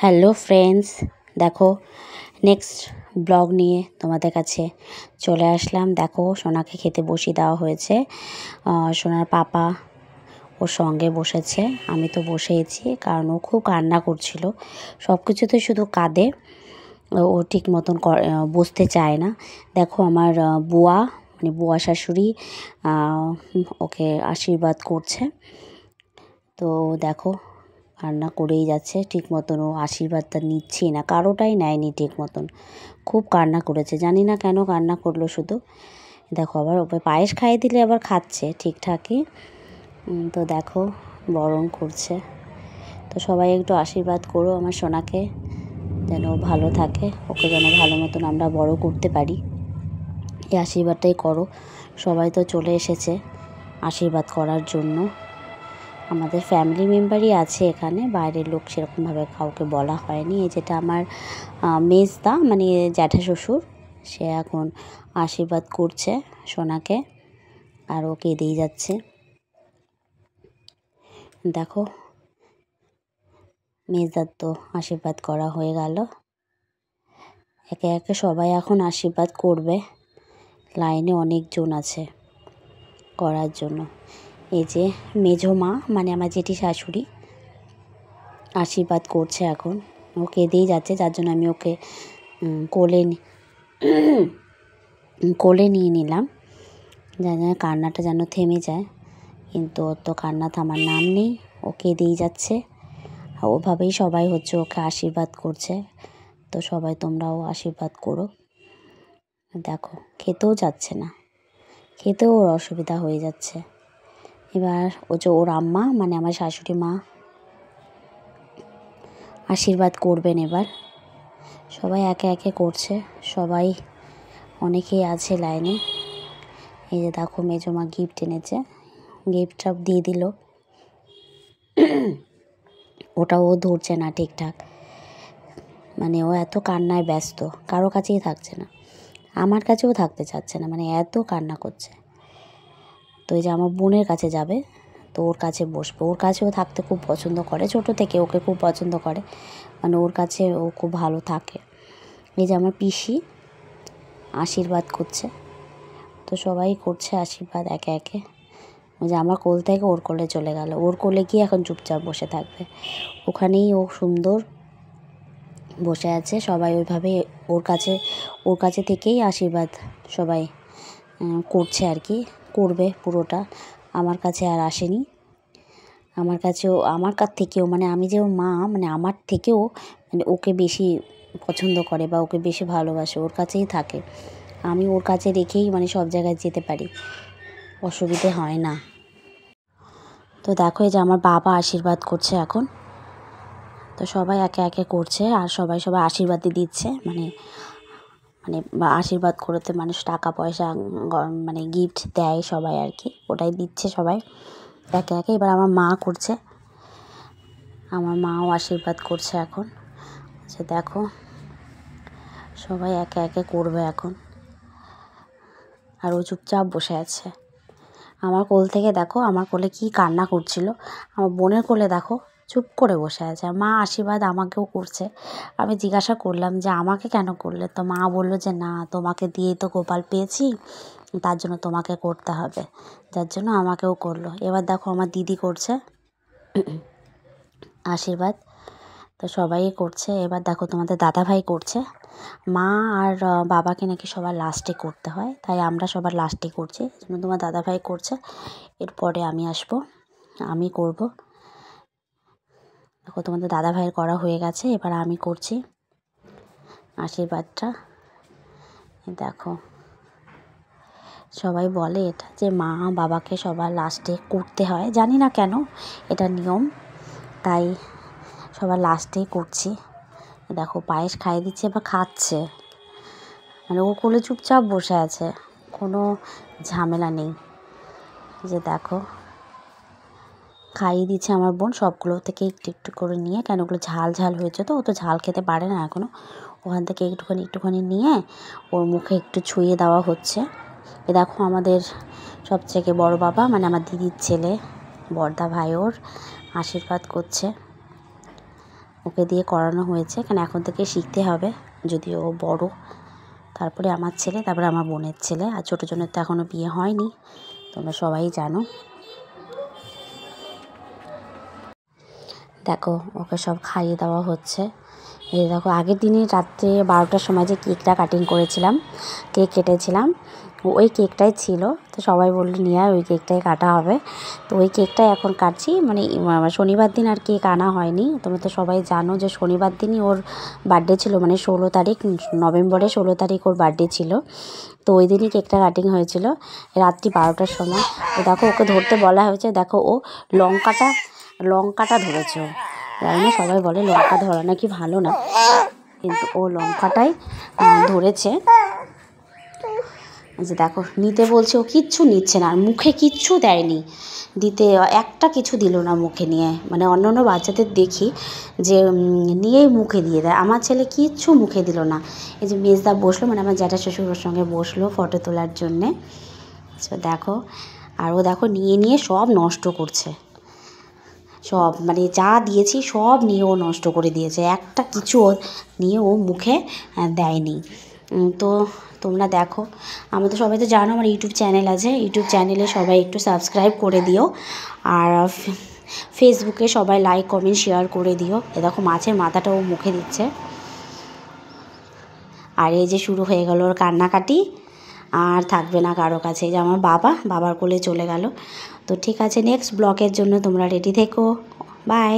Hello friends, দেখো next blog নিয়ে তোমাদের কাছে চলে আসলাম। দেখো সোনাকে খেতে বসিয়ে দেওয়া হয়েছে। সোনার পাপা ওর সঙ্গে বসেছে, আমি তো বসেইছি কারণ ও খুব কান্না করছিল। সব কিছুতে শুধু কাঁদে, ও ঠিক মতন বসতে চায় না। দেখো আমার বুয়া মানে বুয়া শাশুড়ি ওকে আশীর্বাদ করছে। তো দেখো কান্না করেই যাচ্ছে, ঠিক মতন ও আশীর্বাদটা নিচ্ছেই না, কারোটাই নেয়নি ঠিক মতন। খুব কান্না করেছে, জানি না কেন কান্না করলো শুধু। দেখো আবার ওকে পায়েস খাইয়ে দিলে আবার খাচ্ছে ঠিকঠাকই। তো দেখো বরণ করছে। তো সবাই একটু আশীর্বাদ করো আমার সোনাকে, যেন ভালো থাকে, ওকে যেন ভালো মতন আমরা বড় করতে পারি। এই আশীর্বাদটাই করো। সবাই তো চলে এসেছে আশীর্বাদ করার জন্য। আমাদের ফ্যামিলি মেম্বারই আছে এখানে, বাইরের লোক সেরকমভাবে কাউকে বলা হয়নি। এই যেটা আমার মেজদা মানে জ্যাঠা শ্বশুর, সে এখন আশীর্বাদ করছে সোনাকে, আর ও কেঁদেই যাচ্ছে। দেখো মেজদার তো আশীর্বাদ করা হয়ে গেল। একে একে সবাই এখন আশীর্বাদ করবে, লাইনে অনেকজন আছে করার জন্য। এই যে মেজো মা মানে আমার জেঠি শাশুড়ি আশীর্বাদ করছে এখন। ও কেঁদেই যাচ্ছে, যার জন্য আমি ওকে কোলে নিয়ে নিলাম, যেন কান্নাটা যেন থেমে যায়। কিন্তু ওর তো কান্না থামার নাম নেই, ও কেঁদেই যাচ্ছে। ওভাবেই সবাই হচ্ছে ওকে আশীর্বাদ করছে। তো সবাই তোমরাও আশীর্বাদ করো। দেখো খেতেও যাচ্ছে না, খেতেও ওর অসুবিধা হয়ে যাচ্ছে। এবার ও যে ওর আম্মা মানে আমার শাশুড়ি মা আশীর্বাদ করবেন। এবার সবাই একে একে করছে, সবাই অনেকেই আছে লাইনে। এই যে দেখো মেজো মা গিফট এনেছে, গিফটটা দিয়ে দিল। ওটাও ধরছে না ঠিকঠাক, মানে ও এত কান্নায় ব্যস্ত, কারো কাছেই থাকছে না, আমার কাছেও থাকতে চাচ্ছে না, মানে এত কান্না করছে। তো এই যে আমার বোনের কাছে যাবে, তো ওর কাছে বসবে, ওর কাছেও থাকতে খুব পছন্দ করে, ছোটো থেকে ওকে খুব পছন্দ করে, মানে ওর কাছে ও খুব ভালো থাকে। এই যে আমার পিসি আশীর্বাদ করছে। তো সবাই করছে আশীর্বাদ একে একে। ওই যে আমার কোল থেকে ওর কোলে চলে গেল, ওর কোলে গিয়ে এখন চুপচাপ বসে থাকবে, ওখানেই ও সুন্দর বসে আছে। সবাই ওইভাবে ওর কাছে থেকেই আশীর্বাদ সবাই করছে আর কি, করবে পুরোটা। আমার কাছে আর আসেনি, আমার কাছেও আমার কাছ থেকেও মানে আমি যে মা মানে আমার থেকেও মানে ওকে বেশি পছন্দ করে বা ওকে বেশি ভালোবাসে, ওর কাছেই থাকে। আমি ওর কাছে রেখেই মানে সব জায়গায় যেতে পারি, অসুবিধে হয় না। তো দেখো এই যে আমার বাবা আশীর্বাদ করছে এখন। তো সবাই একে একে করছে, আর সবাই আশীর্বাদই দিচ্ছে, মানে মানে আশীর্বাদ করতে মানুষ টাকা পয়সা মানে গিফট দেয় সবাই আর কি, ওটাই দিচ্ছে সবাই একে একে। এবার আমার মা করছে, আমার মাও আশীর্বাদ করছে এখন। আচ্ছা দেখো সবাই একে একে করবে এখন, আর ও চুপচাপ বসে আছে আমার কোল থেকে। দেখো আমার কোলে কি কান্না করছিল, আমার বোনের কোলে দেখো চুপ করে বসে আছে। মা আশীর্বাদ আমাকেও করছে। আমি জিজ্ঞাসা করলাম যে আমাকে কেন করলে, তো মা বললো যে না, তোমাকে দিয়েই তো গোপাল পেয়েছি, তার জন্য তোমাকে করতে হবে, যার জন্য আমাকেও করলো। এবার দেখো আমার দিদি করছে আশীর্বাদ, তো সবাই করছে। এবার দেখো তোমাদের দাদাভাই করছে। মা আর বাবাকে নাকি সবার লাস্টে করতে হয়, তাই আমরা সবার লাস্টে করছি, জন্য তোমার দাদাভাই করছে। এরপরে আমি আসবো, আমি করব। দেখো তোমাদের দাদাভাইয়ের করা হয়ে গেছে, এবার আমি করছি আশীর্বাদটা। দেখো সবাই বলে এটা যে মা বাবাকে সবার লাস্টে করতে হয়, জানি না কেন এটা নিয়ম, তাই সবার লাস্টেই করছি। দেখো পায়েস খাইয়ে দিচ্ছে, এবার খাচ্ছে, মানে ও কোলে চুপচাপ বসে আছে, কোনো ঝামেলা নেই। যে দেখো খাইয়ে দিচ্ছে আমার বোন, সবগুলো থেকে একটু একটু করে নিয়ে, কেন ওগুলো ঝাল ঝাল হয়েছে, তো ও তো ঝাল খেতে পারে না এখনও, ওখান থেকে একটুখানি নিয়ে ওর মুখে একটু ছুঁয়ে দেওয়া হচ্ছে। এ দেখো আমাদের সবথেকে বড় বাবা মানে আমার দিদির ছেলে বড়দা ভাই ওর আশীর্বাদ করছে। ওকে দিয়ে করানো হয়েছে, কারণ এখন থেকে শিখতে হবে, যদিও ও বড়। তারপরে আমার ছেলে, তারপরে আমার বোনের ছেলে, আর ছোটো জনের তো এখনও বিয়ে হয়নি, তোমরা সবাই জানো। দেখো ওকে সব খাইয়ে দেওয়া হচ্ছে। এই দেখো আগের দিনে রাত্রে 12টার সময় যে কেকটা কাটিং করেছিলাম, কেক কেটেছিলাম, ওই কেকটাই ছিল। তো সবাই বললো নিয়ে আয়, ওই কেকটাই কাটা হবে। তো ওই কেকটাই এখন কাটছি। মানে শনিবার দিন আর কেক আনা হয়নি। তোমরা তো সবাই জানো যে শনিবার দিনই ওর বার্থডে ছিল, মানে 16 তারিখ, নভেম্বরের 16 তারিখ ওর বার্থডে ছিল। তো ওই দিনই কেকটা কাটিং হয়েছিল রাত্রি 12টার সময়। তো দেখো ওকে ধরতে বলা হয়েছে, দেখো ও লঙ্কাটা ধরেছে। ও জানি না, সবাই বলে লঙ্কা ধরা নাকি ভালো না, কিন্তু ও লঙ্কাটাই ধরেছে। যে দেখো নিতে বলছে, ও কিচ্ছু নিচ্ছে না, আর মুখে কিচ্ছু দেয়নি দিতে, একটা কিছু দিল না মুখে নিয়ে। মানে অন্য অন্য বাচ্চাদের দেখি যে নিয়েই মুখে দিয়ে দেয়, আমার ছেলে কিচ্ছু মুখে দিল না। এই যে মেজদা বসলো, মানে আমার জ্যাঠা শ্বশুরের সঙ্গে বসলো ফটো তোলার জন্যে। তো দেখো, আর ও দেখো নিয়ে নিয়ে সব নষ্ট করছে, সব মানে যা দিয়েছি সব নিয়ে ও নষ্ট করে দিয়েছে, একটা কিছু নিয়ে ও মুখে দেয়নি। তো তোমরা দেখো, আমাদের সবাই তো জানো আমার ইউটিউব চ্যানেল আছে, ইউটিউব চ্যানেলে সবাই একটু সাবস্ক্রাইব করে দিও, আর ফেসবুকে সবাই লাইক কমেন্ট শেয়ার করে দিও। এ দেখো মাছের মাথাটা ও মুখে দিচ্ছে। আর এই যে শুরু হয়ে গেল ওর কান্নাকাটি, আর থাকবে না কারো কাছে। যে আমার বাবার কোলে চলে গেল। তো ঠিক আছে, নেক্সট ব্লগের জন্য তোমরা রেডি থেকো। বাই।